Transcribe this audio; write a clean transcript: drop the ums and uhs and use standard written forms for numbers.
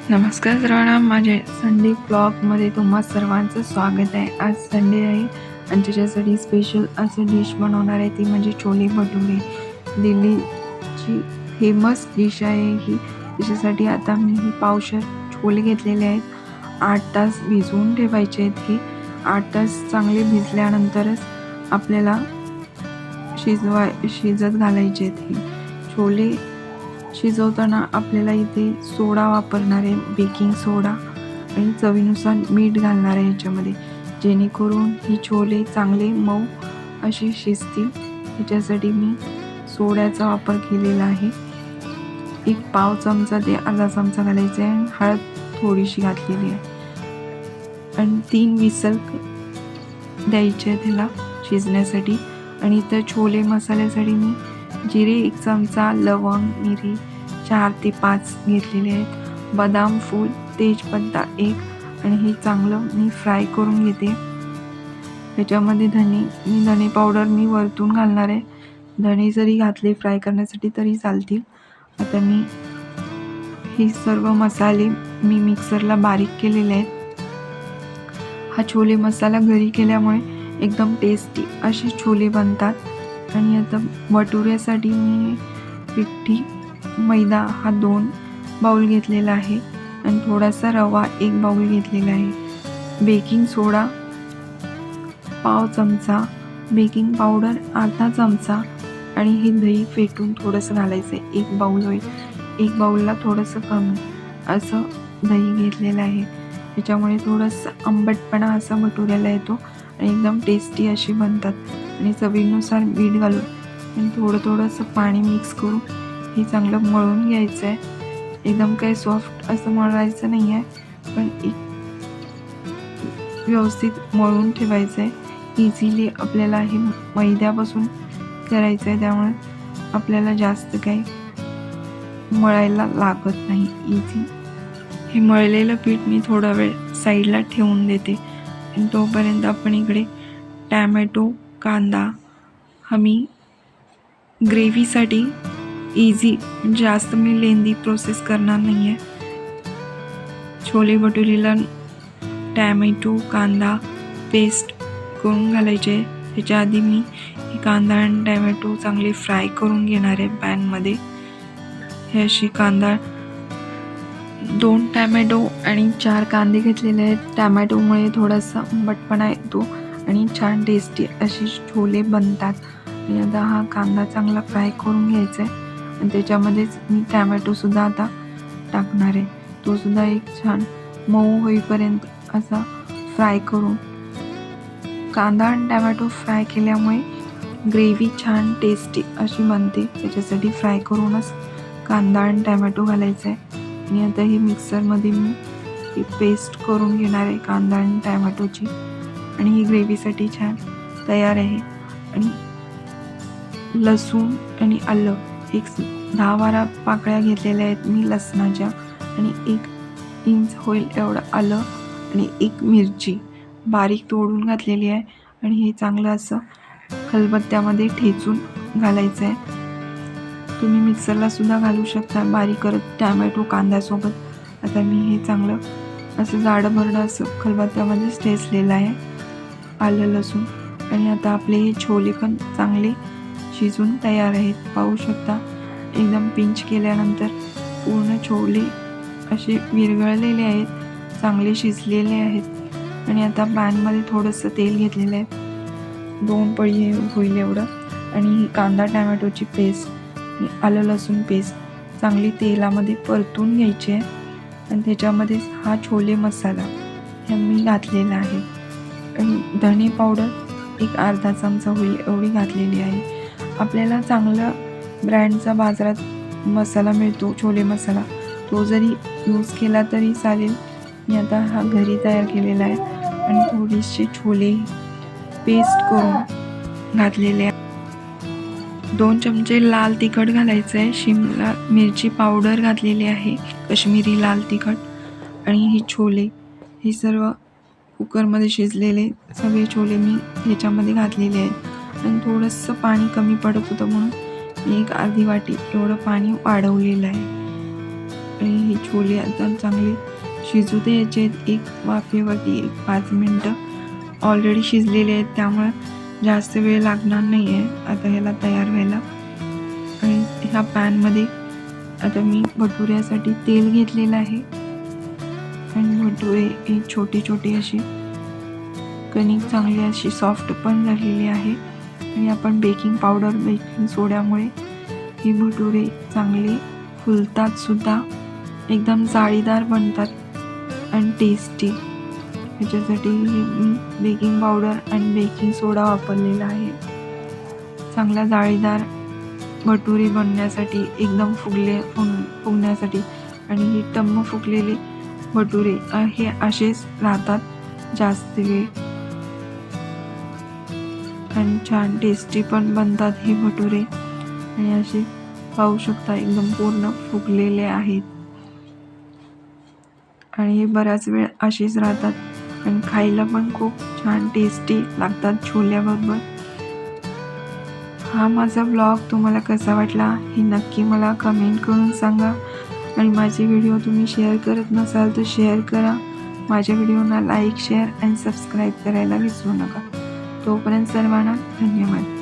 नमस्कार सर्वांना, माझे संडे ब्लॉगमध्ये तुम्हा सर्वांचं स्वागत आहे. आज संडे आहे आणि त्याच्यासाठी स्पेशल असं डिश बनवणार आहे, ती म्हणजे छोले भटुरे. दिल्लीची फेमस डिश आहे ही. त्याच्यासाठी आता मी ही पावशर छोले घेतलेले आहेत. 8 तास भिजवून ठेवायचे आहेत. हे 8 तास चांगले भिजल्यानंतरच आपल्याला शिजत घालायचे आहेत. हे छोले शिजवताना आपल्याला इथे सोडा वापरणार आहे, बेकिंग सोडा, आणि चवीनुसार मीठ घालणार आहे ह्याच्यामध्ये, जेणेकरून ही छोले चांगले मऊ असे शिजतील. ह्याच्यासाठी मी सोड्याचा वापर केलेला आहे. एक पाव चमचा ते अर्धा चमचा घालायचा आहे. हळद थोडीशी घातलेली आहे आणि 3 विसल द्यायचे त्याला शिजण्यासाठी. आणि इथं छोले मसाल्यासाठी मी जिरे 1 चमचा, लवंग, मिरी 4 ते 5 घेतलेले आहेत, बदाम फूल, तेजपत्ता 1, आणि हे चांगलं मी फ्राय करून घेते. त्याच्यामध्ये धने पावडर मी वरतून घालणार आहे. धने जरी घातले फ्राय करण्यासाठी तरी चालतील. आता मी हे सर्व मसाले मी मिक्सरला बारीक केलेले आहेत. हा छोले मसाला घरी केल्यामुळे एकदम टेस्टी असे छोले बनतात. आणि आता भटुऱ्यासाठी मी पिठी मैदा हा 2 बाउल घेतलेला आहे आणि थोडासा रवा 1 बाउल घेतलेला आहे. बेकिंग सोडा पाव चमचा, बेकिंग पावडर अर्धा चमचा, आणि हे दही फेटून थोडंसं घालायचं आहे. 1 बाउल होईल. 1 बाउलला थोडंसं कमी असं दही घेतलेलं आहे. त्याच्यामुळे थोडंसं आंबटपणा असा भटुऱ्याला येतो आणि एकदम टेस्टी अशी बनतात. आणि चवीनुसार मीठ घालून आणि थोडंसं पाणी मिक्स करून हे चांगलं मळून घ्यायचं आहे. एकदम काही सॉफ्ट असं मळायचं नाही आहे, पण व्यवस्थित मळून ठेवायचं आहे. इझिली आपल्याला हे मैद्यापासून करायचं आहे, त्यामुळे आपल्याला जास्त काही मळायला लागत नाही. इझी हे मळलेलं पीठ मी थोडा वेळ साईडला ठेवून देते आणि तोपर्यंत आपण इकडे टॅमॅटो, कांदा हा मी ग्रेव्हीसाठी इझी, जास्त मी लेंदी प्रोसेस करणार नाही आहे. छोले भटुरीला टॅमॅटो कांदा पेस्ट करून घालायचे. त्याच्या आधी मी कांदा आणि टॅमॅटो चांगले फ्राय करून घेणार आहे पॅनमध्ये. हे अशी कांदा 2 टॅमॅटो आणि 4 कांदे घेतलेले आहेत. टॅमॅटोमुळे थोडासा आंबटपणा येतो आणि छान टेस्टी असे छोले बनतात. आणि आता हा कांदा चांगला फ्राय करून घ्यायचा आहे आणि त्याच्यामध्येच मी टॅमॅटोसुद्धा आता टाकणार आहे. तोसुद्धा एक छान मऊ होईपर्यंत असा फ्राय करून, कांदा आणि टॅमॅटो फ्राय केल्यामुळे ग्रेव्ही छान टेस्टी अशी बनते. त्याच्यासाठी फ्राय करूनच कांदा आणि टॅमॅटो घालायचा आहे. आणि आता ही मिक्सरमध्ये मी ही पेस्ट करून घेणार आहे कांदा आणि टॅमॅटोची, आणि ही ग्रेव्हीसाठी छान तयार आहे. आणि लसूण आणि आलं 10-12 पाकळ्या घेतलेल्या आहेत मी लसणाच्या, आणि 1 इंच होईल एवढं आलं आणि 1 मिरची बारीक तोडून घातलेली आहे. आणि हे चांगलं असं खलबत्त्यामध्ये ठेचून घालायचं आहे. तुम्ही मिक्सरला सुद्धा घालू शकता बारीक करत टॅमॅटो कांद्यासोबत. आता मी हे चांगलं असं जाडभरडं असं खलबत्त्यामध्येच ठेचलेलं आहे आलं लसूण. आणि आता आपले हे छोले पण चांगले शिजून तयार आहेत. पाहू शकता एकदम पिंच केल्यानंतर पूर्ण छोले असे विरघळलेले आहेत, चांगले शिजलेले आहेत. आणि आता पॅनमध्ये थोडंसं तेल घेतलेलं आहे, 2 पळी होईल एवढं. आणि ही कांदा टॅमॅटोची पेस्ट आणि आलं लसूण पेस्ट चांगली तेलामध्ये परतून घ्यायची आहे. आणि त्याच्यामध्ये हा छोले मसाला हे मी घातलेला आहे. आणि धणे पावडर 1 अर्धा चमचा होईल एवढी घातलेली आहे. आपल्याला चांगला ब्रँडचा बाजारात मसाला मिळतो छोले मसाला, तो जरी यूज केला तरी चालेल. मी आता हा घरी तयार केलेला आहे. आणि थोडीशी छोले पेस्ट करून घातलेले आहे. 2 चमचे लाल तिखट घालायचं आहे. शिमला मिरची पावडर घातलेली आहे, काश्मीरी लाल तिखट. आणि हे छोले हे सर्व कुकरमध्ये शिजलेले सगळे छोले मी ह्याच्यामध्ये घातलेले आहेत. आणि थोडंसं पाणी कमी पडत होतं म्हणून मी 1 अर्धी वाटी एवढं पाणी वाढवलेलं आहे. आणि ही छोले आता चांगले शिजू द्यायचे आहेत एक वाफेवरती 5 मिनटं. ऑलरेडी शिजलेले आहेत त्यामुळे जास्त वेळ लागणार नाही आहे आता ह्याला तयार व्हायला. आणि ह्या पॅनमध्ये आता मी भटुऱ्यासाठी तेल घेतलेलं आहे आणि भटुरे हे छोटे छोटे असे कणिक चांगली अशी सॉफ्ट पण झालेली आहे. आणि आपण बेकिंग पावडर बेकिंग सोड्यामुळे हे भटुरे चांगले फुलतात सुद्धा, एकदम जाळीदार बनतात आणि टेस्टी. ह्याच्यासाठी मी बेकिंग पावडर आणि बेकिंग सोडा वापरलेला आहे. चांगला जाळीदार भटुरे बनण्यासाठी एकदम फुगण्यासाठी. आणि ही टम्म फुगलेले भटुरे हे असेच राहतात जास्त वेळ आणि छान टेस्टी पण बनतात हे भटुरे. आणि असे पाहू शकता एकदम पूर्ण फुगलेले आहेत आणि हे बराच वेळ असेच राहतात आणि खायला पण खूप छान टेस्टी लागतात छोल्याबरोबर. हा माझा ब्लॉग तुम्हाला कसा वाटला हे नक्की मला कमेंट करून सांगा. आणि माझे व्हिडिओ तुम्ही शेअर करत नसाल तर शेअर करा. माझ्या व्हिडिओना लाईक शेअर आणि सबस्क्राईब करायला विसरू नका. तोपर्यंत सर्वांना धन्यवाद.